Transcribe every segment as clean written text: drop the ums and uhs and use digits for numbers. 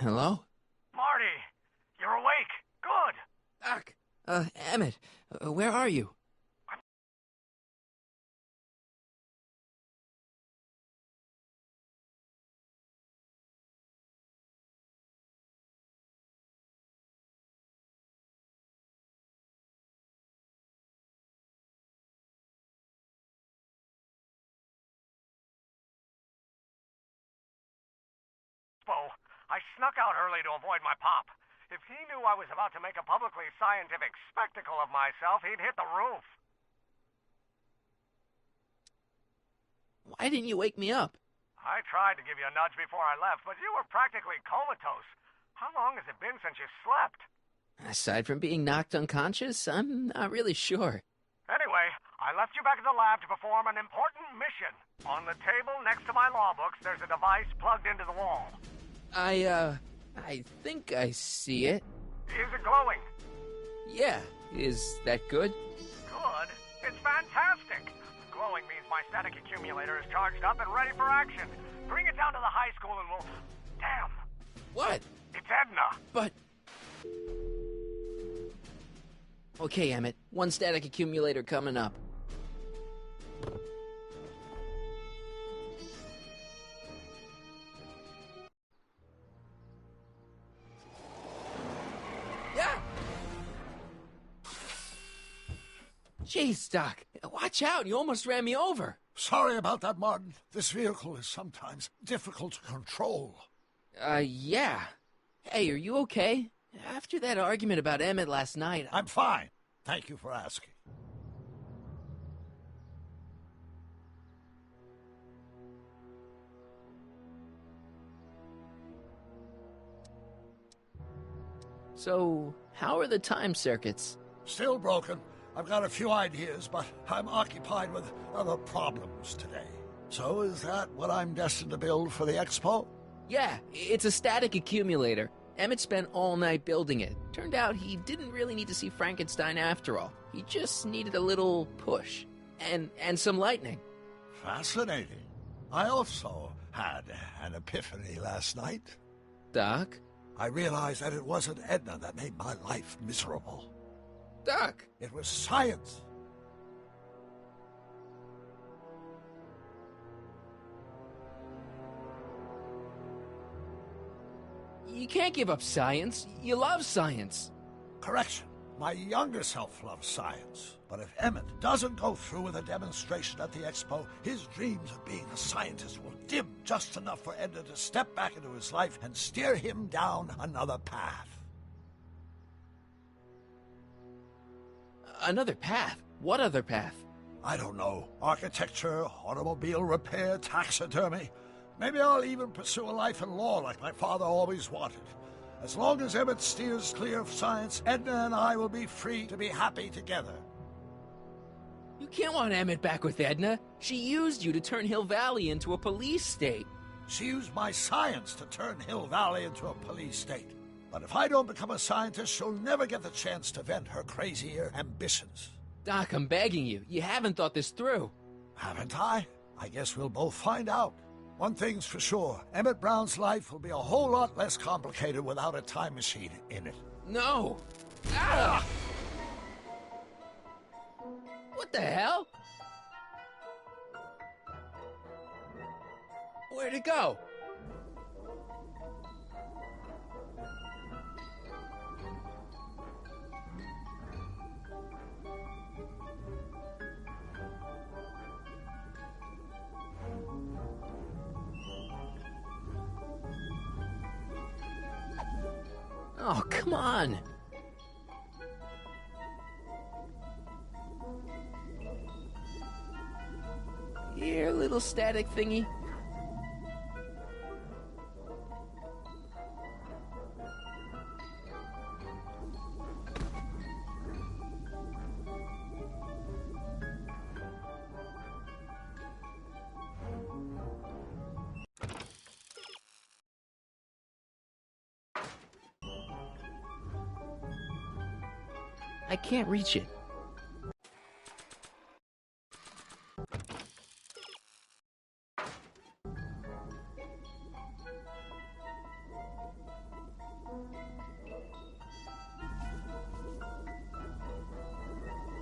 Hello? Marty, you're awake. Good. Doc! Emmett, where are you? Bo, I snuck out early to avoid my pop. If he knew I was about to make a publicly scientific spectacle of myself, he'd hit the roof. Why didn't you wake me up? I tried to give you a nudge before I left, but you were practically comatose. How long has it been since you slept? Aside from being knocked unconscious, I'm not really sure. Anyway, I left you back at the lab to perform an important mission. On the table next to my law books, there's a device plugged into the wall. I think I see it. Is it glowing? Yeah, is that good? Good. It's fantastic. Glowing means my static accumulator is charged up and ready for action. Bring it down to the high school and we'll... Damn. What? It's Edna. But... Okay, Emmett. One static accumulator coming up. Yeah! Jeez, Doc. Watch out. You almost ran me over. Sorry about that, Martin. This vehicle is sometimes difficult to control. Yeah. Hey, are you okay? After that argument about Emmett last night... I'm fine. Thank you for asking. So, how are the time circuits? Still broken. I've got a few ideas, but I'm occupied with other problems today. So is that what I'm destined to build for the expo? Yeah, it's a static accumulator. Emmett spent all night building it. Turned out he didn't really need to see Frankenstein after all. He just needed a little push. And some lightning. Fascinating. I also had an epiphany last night. Doc? I realized that it wasn't Edna that made my life miserable. Doc! It was science. You can't give up science. You love science. Correction. My younger self loves science. But if Emmett doesn't go through with a demonstration at the expo, his dreams of being a scientist will dim just enough for Edna to step back into his life and steer him down another path. Another path? What other path? I don't know. Architecture, automobile repair, taxidermy. Maybe I'll even pursue a life in law like my father always wanted. As long as Emmett steers clear of science, Edna and I will be free to be happy together. You can't want Emmett back with Edna. She used you to turn Hill Valley into a police state. She used my science to turn Hill Valley into a police state. But if I don't become a scientist, she'll never get the chance to vent her crazier ambitions. Doc, I'm begging you. You haven't thought this through. Haven't I? I guess we'll both find out. One thing's for sure, Emmett Brown's life will be a whole lot less complicated without a time machine in it. No! Ah! What the hell? Where'd it go? Oh, come on! Here, little static thingy. I can't reach it.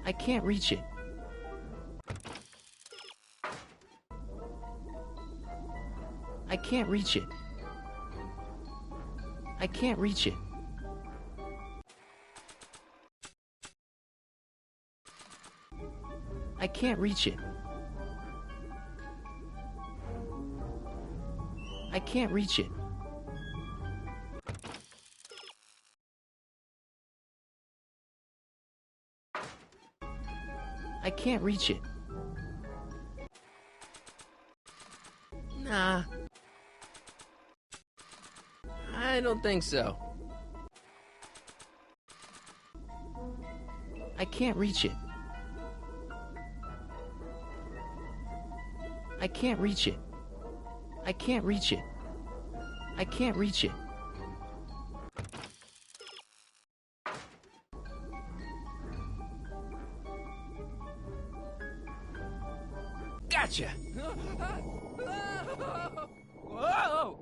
I can't reach it. I can't reach it. I can't reach it. I can't reach it. I can't reach it. I can't reach it. Nah. I don't think so. I can't reach it. I can't reach it. I can't reach it. I can't reach it. Gotcha! Whoa!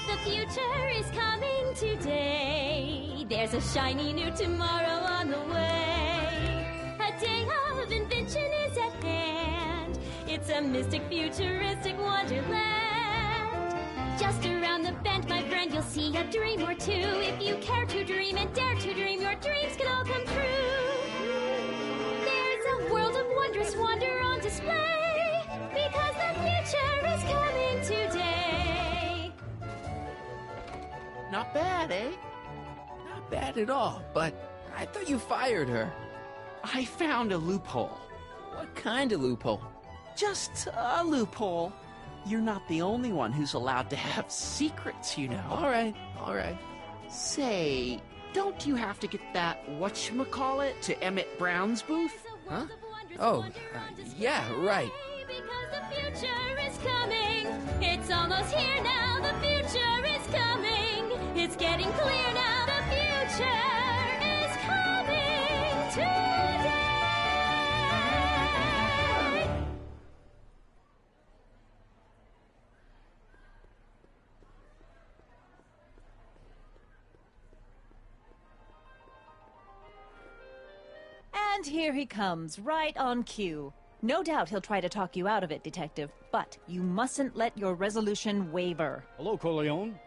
The future is coming today. There's a shiny new tomorrow on the way. A day of invention is at hand. It's a mystic, futuristic wonderland. Just around the bend, my friend, you'll see a dream or two. If you care to dream and dare to dream, your dreams can all come true. There's a world of wondrous wonder on display, because the future is coming today. Not bad, eh? Not bad at all, but I thought you fired her. I found a loophole. What kind of loophole? Just a loophole. You're not the only one who's allowed to have secrets, you know. All right, all right. Say, don't you have to get that whatchamacallit to Emmett Brown's booth? Huh? Oh, yeah, right. Because the future is coming. It's almost here now. The future is coming. It's getting clear now. The future is coming today. And here he comes, right on cue. No doubt he'll try to talk you out of it, Detective, but you mustn't let your resolution waver. Hello, Corleone.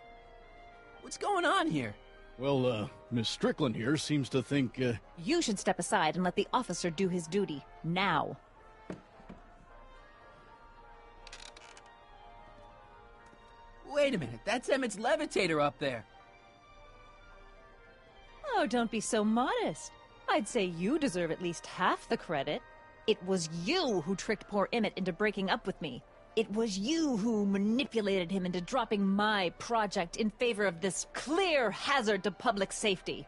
What's going on here? Well, Miss Strickland here seems to think, You should step aside and let the officer do his duty, now. Wait a minute, that's Emmett's levitator up there. Oh, don't be so modest. I'd say you deserve at least half the credit. It was you who tricked poor Emmett into breaking up with me. It was you who manipulated him into dropping my project in favor of this clear hazard to public safety.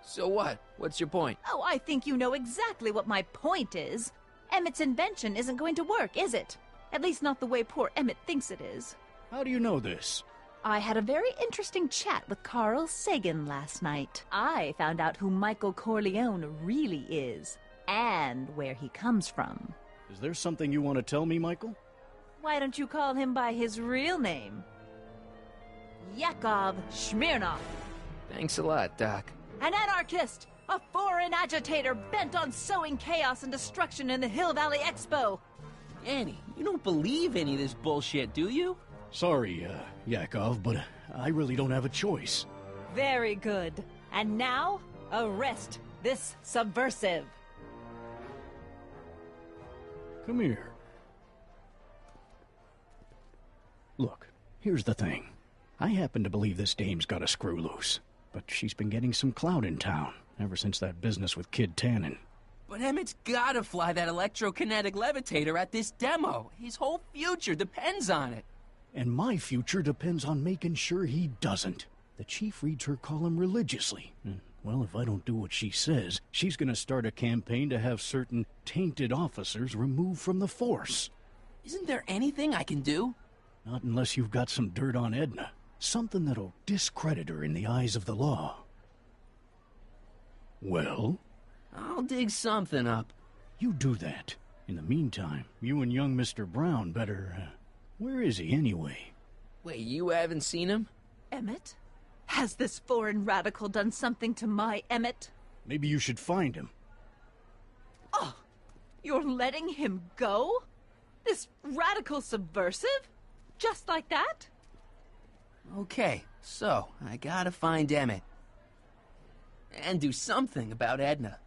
So what? What's your point? Oh, I think you know exactly what my point is. Emmett's invention isn't going to work, is it? At least not the way poor Emmett thinks it is. how do you know this? I had a very interesting chat with Carl Sagan last night. I found out who Michael Corleone really is, and where he comes from. Is there something you want to tell me, Michael? Why don't you call him by his real name? Yakov Smirnov. Thanks a lot, Doc. An anarchist! A foreign agitator bent on sowing chaos and destruction in the Hill Valley Expo! Annie, you don't believe any of this bullshit, do you? Sorry, Yakov, but I really don't have a choice. Very good. And now, arrest this subversive. Come here. Look, here's the thing. I happen to believe this dame's got a screw loose, but she's been getting some clout in town ever since that business with Kid Tannen. But Emmett's gotta fly that electrokinetic levitator at this demo. His whole future depends on it. And my future depends on making sure he doesn't. The chief reads her column religiously. And, well, if I don't do what she says, she's gonna start a campaign to have certain tainted officers removed from the force. Isn't there anything I can do? Not unless you've got some dirt on Edna. Something that'll discredit her in the eyes of the law. Well? I'll dig something up. You do that. In the meantime, you and young Mr. Brown better, where is he anyway? Wait, you haven't seen him? Emmett? Has this foreign radical done something to my Emmett? Maybe you should find him. Oh, you're letting him go? This radical subversive? Just like that? Okay, so I gotta find Emmett. And do something about Edna.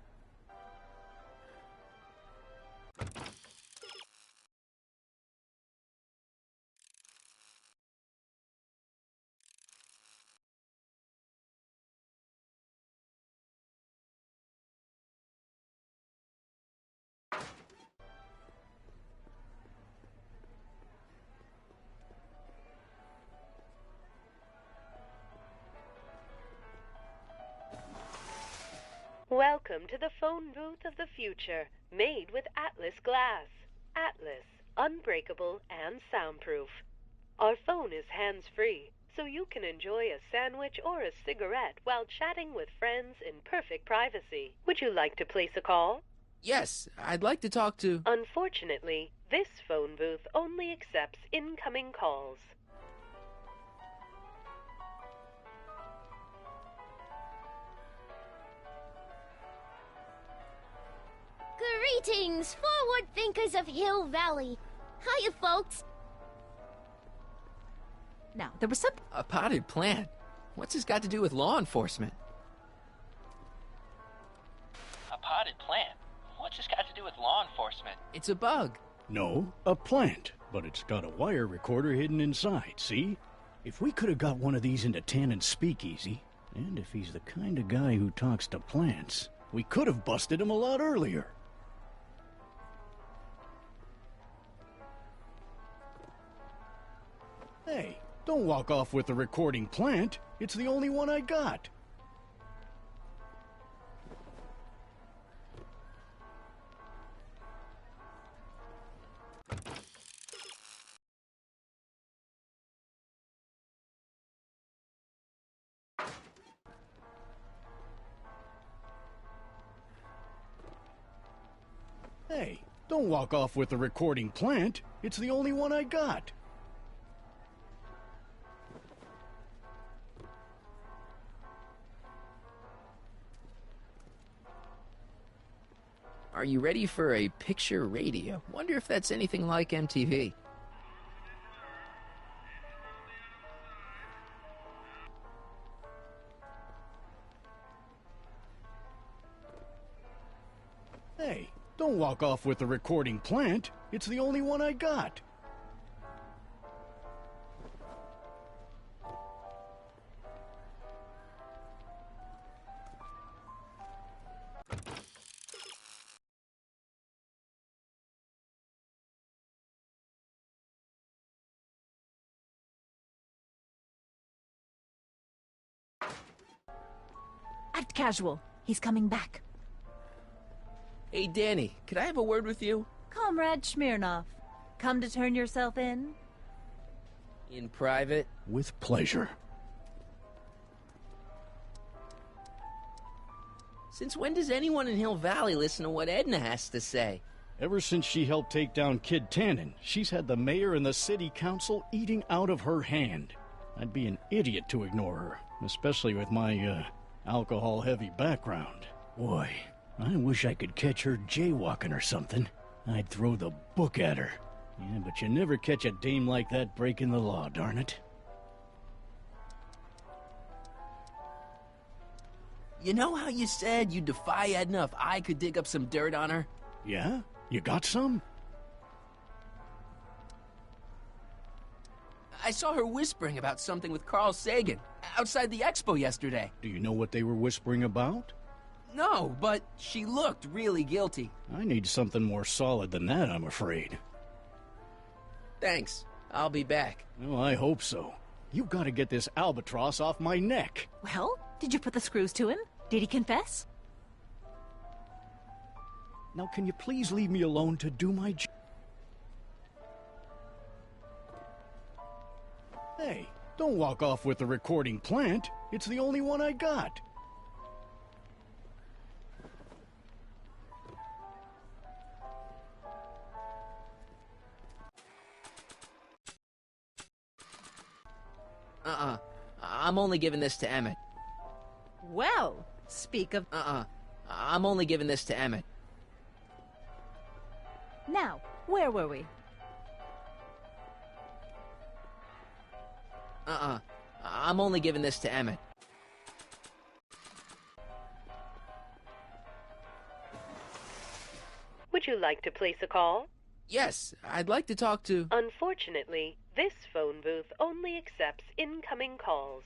Welcome to the phone booth of the future, made with Atlas glass. Atlas, unbreakable and soundproof. Our phone is hands-free, so you can enjoy a sandwich or a cigarette while chatting with friends in perfect privacy. Would you like to place a call? Yes, I'd like to talk to... Unfortunately, this phone booth only accepts incoming calls. Greetings, forward thinkers of Hill Valley. Hiya, folks. Now, there was some... A potted plant? What's this got to do with law enforcement? A potted plant? What's this got to do with law enforcement? It's a bug. No, a plant. But it's got a wire recorder hidden inside, see? If we could have got one of these into Tannen's speakeasy, and if he's the kind of guy who talks to plants, we could have busted him a lot earlier. Hey, don't walk off with the recording plant. It's the only one I got. Hey, don't walk off with the recording plant. It's the only one I got. Are you ready for a picture radio? Wonder if that's anything like MTV. Hey, don't walk off with the recording plant. It's the only one I got. Act casual. He's coming back. Hey, Danny, could I have a word with you? Comrade Smirnov, come to turn yourself in? In private? With pleasure. Since when does anyone in Hill Valley listen to what Edna has to say? Ever since she helped take down Kid Tannen, she's had the mayor and the city council eating out of her hand. I'd be an idiot to ignore her, especially with my, alcohol-heavy background. Boy, I wish I could catch her jaywalking or something. I'd throw the book at her. Yeah, but you never catch a dame like that breaking the law, darn it. You know how you said you'd defy Edna if I could dig up some dirt on her? Yeah? You got some? I saw her whispering about something with Carl Sagan outside the expo yesterday. Do you know what they were whispering about? No, but she looked really guilty. I need something more solid than that, I'm afraid. Thanks. I'll be back. Well, I hope so. You gotta get this albatross off my neck. Well, did you put the screws to him? Did he confess? Now, can you please leave me alone to do my job? Hey, Don't walk off with the recording plant. It's the only one I got. I'm only giving this to Emmett. Well, speak of... I'm only giving this to Emmett. Now, where were we? I'm only giving this to Emmett. Would you like to place a call? Yes, I'd like to talk to... Unfortunately, this phone booth only accepts incoming calls.